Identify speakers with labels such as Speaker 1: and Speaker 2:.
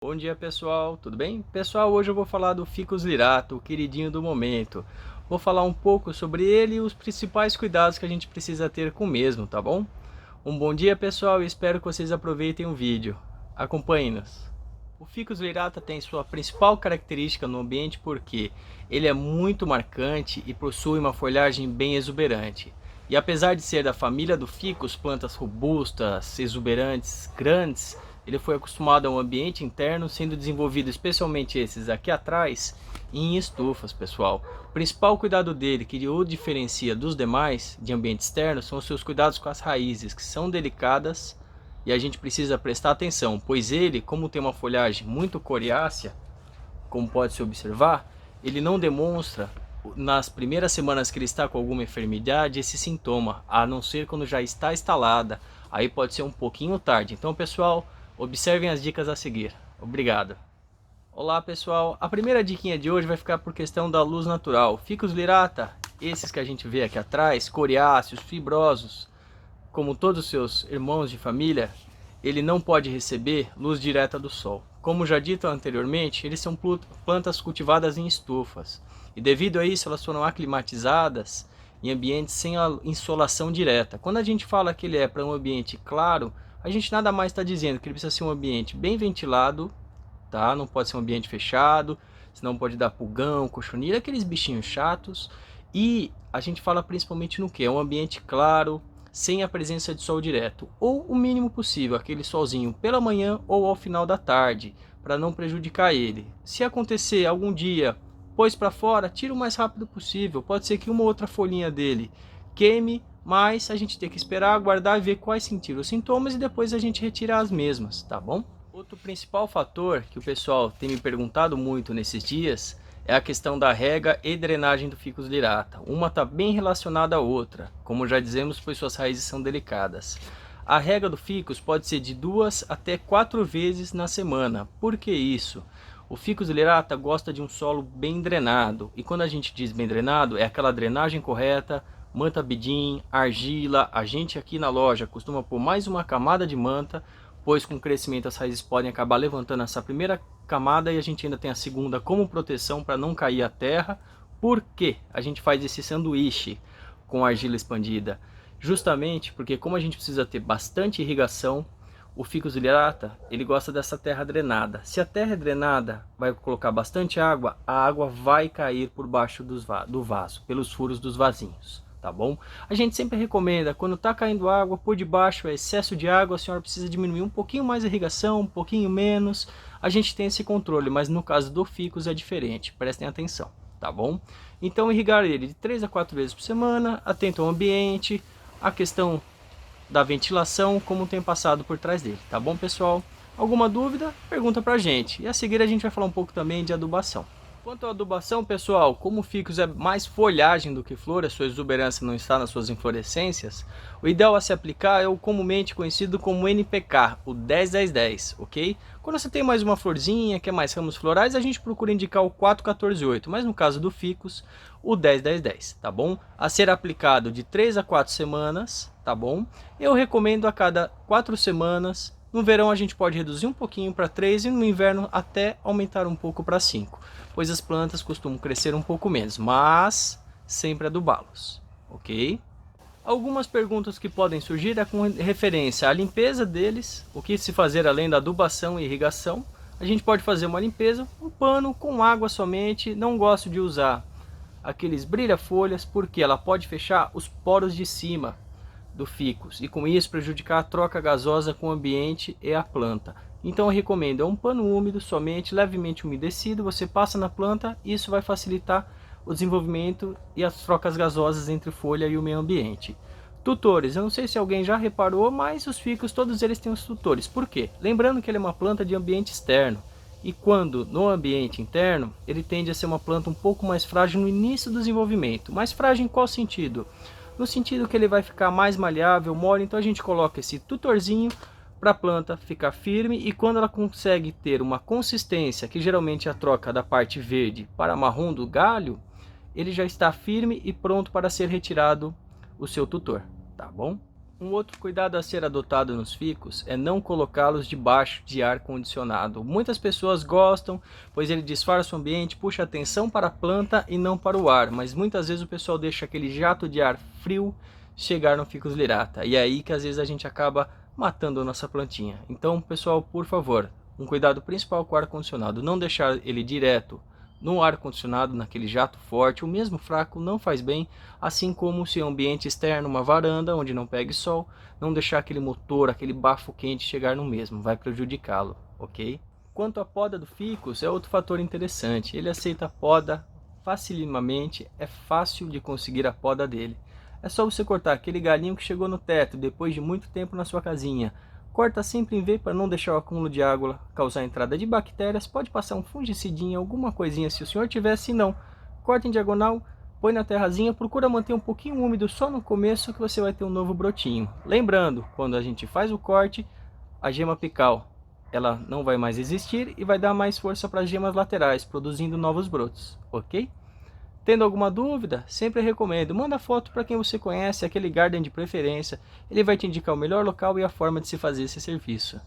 Speaker 1: Bom dia pessoal, tudo bem? Pessoal, hoje eu vou falar do Ficus lyrata, o queridinho do momento. Vou falar um pouco sobre ele e os principais cuidados que a gente precisa ter com o mesmo, tá bom? Um bom dia pessoal e espero que vocês aproveitem o vídeo. Acompanhem-nos. O Ficus lyrata tem sua principal característica no ambiente porque ele é muito marcante e possui uma folhagem bem exuberante. E apesar de ser da família do ficus, plantas robustas, exuberantes, grandes, ele foi acostumado a um ambiente interno, sendo desenvolvido especialmente esses aqui atrás, em estufas, pessoal. O principal cuidado dele, que o diferencia dos demais de ambiente externo, são os seus cuidados com as raízes, que são delicadas e a gente precisa prestar atenção, pois ele, como tem uma folhagem muito coriácea, como pode se observar, ele não demonstra nas primeiras semanas que ele está com alguma enfermidade esse sintoma, a não ser quando já está instalada. Aí pode ser um pouquinho tarde. Então pessoal, observem as dicas a seguir. Obrigado. Olá pessoal, a primeira diquinha de hoje vai ficar por questão da luz natural. Ficus lyrata, esses que a gente vê aqui atrás, coriáceos, fibrosos, como todos os seus irmãos de família, ele não pode receber luz direta do sol. Como já dito anteriormente, eles são plantas cultivadas em estufas. E devido a isso, elas foram aclimatizadas em ambientes sem a insolação direta. Quando a gente fala que ele é para um ambiente claro, a gente nada mais está dizendo que ele precisa ser um ambiente bem ventilado, tá? Não pode ser um ambiente fechado, senão pode dar pulgão, cochonilha, aqueles bichinhos chatos. E a gente fala principalmente no que? É um ambiente claro, sem a presença de sol direto, ou o mínimo possível, aquele solzinho pela manhã ou ao final da tarde, para não prejudicar ele. Se acontecer algum dia, pôs para fora, tira o mais rápido possível. Pode ser que uma outra folhinha dele queime, mas a gente tem que esperar, aguardar e ver quais sentiram os sintomas e depois a gente retira as mesmas, tá bom? Outro principal fator que o pessoal tem me perguntado muito nesses dias é a questão da rega e drenagem do Ficus lyrata. Uma está bem relacionada à outra, como já dizemos, pois suas raízes são delicadas. A rega do ficus pode ser de 2 até 4 vezes na semana. Por que isso? O Ficus lyrata gosta de um solo bem drenado. E quando a gente diz bem drenado, é aquela drenagem correta, manta bidim, argila. A gente aqui na loja costuma pôr mais uma camada de manta, pois com o crescimento as raízes podem acabar levantando essa primeira camada e a gente ainda tem a segunda como proteção para não cair a terra. Por que a gente faz esse sanduíche com argila expandida? Justamente porque como a gente precisa ter bastante irrigação, o Ficus lyrata, ele gosta dessa terra drenada. Se a terra é drenada, vai colocar bastante água, a água vai cair por baixo do vaso, pelos furos dos vasinhos, tá bom? A gente sempre recomenda, quando está caindo água, por debaixo é excesso de água, a senhora precisa diminuir um pouquinho mais a irrigação, um pouquinho menos, a gente tem esse controle, mas no caso do ficus é diferente, prestem atenção, tá bom? Então irrigar ele de 3 a 4 vezes por semana, atento ao ambiente, a questão da ventilação, como tem passado por trás dele, tá bom pessoal? Alguma dúvida? Pergunta pra gente, e a seguir a gente vai falar um pouco também de adubação. Quanto à adubação, pessoal, como o ficus é mais folhagem do que flor, a sua exuberância não está nas suas inflorescências, o ideal a se aplicar é o comumente conhecido como NPK, o 10-10-10, ok? Quando você tem mais uma florzinha, quer mais ramos florais, a gente procura indicar o 4-14-8, mas no caso do ficus, o 10-10-10, tá bom? A ser aplicado de 3 a 4 semanas, tá bom? Eu recomendo a cada 4 semanas. No verão a gente pode reduzir um pouquinho para 3 e no inverno até aumentar um pouco para 5, pois as plantas costumam crescer um pouco menos, mas sempre adubá-los, ok? Algumas perguntas que podem surgir é com referência à limpeza deles, o que se fazer além da adubação e irrigação. A gente pode fazer uma limpeza, um pano com água somente, não gosto de usar aqueles brilha-folhas porque ela pode fechar os poros de cima do ficus e com isso prejudicar a troca gasosa com o ambiente e a planta. Então eu recomendo um pano úmido, somente levemente umedecido, você passa na planta e isso vai facilitar o desenvolvimento e as trocas gasosas entre folha e o meio ambiente. Tutores, eu não sei se alguém já reparou, mas os ficus todos eles têm os tutores. Por quê? Lembrando que ele é uma planta de ambiente externo. E quando no ambiente interno, ele tende a ser uma planta um pouco mais frágil no início do desenvolvimento. Mais frágil em qual sentido? No sentido que ele vai ficar mais maleável, mole, então a gente coloca esse tutorzinho para a planta ficar firme e quando ela consegue ter uma consistência, que geralmente é a troca da parte verde para marrom do galho, ele já está firme e pronto para ser retirado o seu tutor, tá bom? Um outro cuidado a ser adotado nos ficus é não colocá-los debaixo de ar condicionado. Muitas pessoas gostam, pois ele disfarça o ambiente, puxa atenção para a planta e não para o ar, mas muitas vezes o pessoal deixa aquele jato de ar frio chegar no ficus lirata, e é aí que às vezes a gente acaba matando a nossa plantinha. Então, pessoal, por favor, um cuidado principal com o ar condicionado, não deixar ele direto no ar-condicionado, naquele jato forte, o mesmo fraco não faz bem, assim como se o ambiente externo, uma varanda onde não pegue sol, não deixar aquele motor, aquele bafo quente chegar no mesmo, vai prejudicá-lo, ok? Quanto à poda do ficus, é outro fator interessante, ele aceita a poda facilmente, é fácil de conseguir a poda dele. É só você cortar aquele galinho que chegou no teto depois de muito tempo na sua casinha. Corta sempre em V para não deixar o acúmulo de água causar entrada de bactérias. Pode passar um fungicidinho, alguma coisinha se o senhor tiver, se não, corta em diagonal, põe na terrazinha, procura manter um pouquinho úmido só no começo que você vai ter um novo brotinho. Lembrando, quando a gente faz o corte, a gema apical ela não vai mais existir e vai dar mais força para as gemas laterais, produzindo novos brotos, ok? Tendo alguma dúvida, sempre recomendo, manda foto para quem você conhece, aquele garden de preferência, ele vai te indicar o melhor local e a forma de se fazer esse serviço.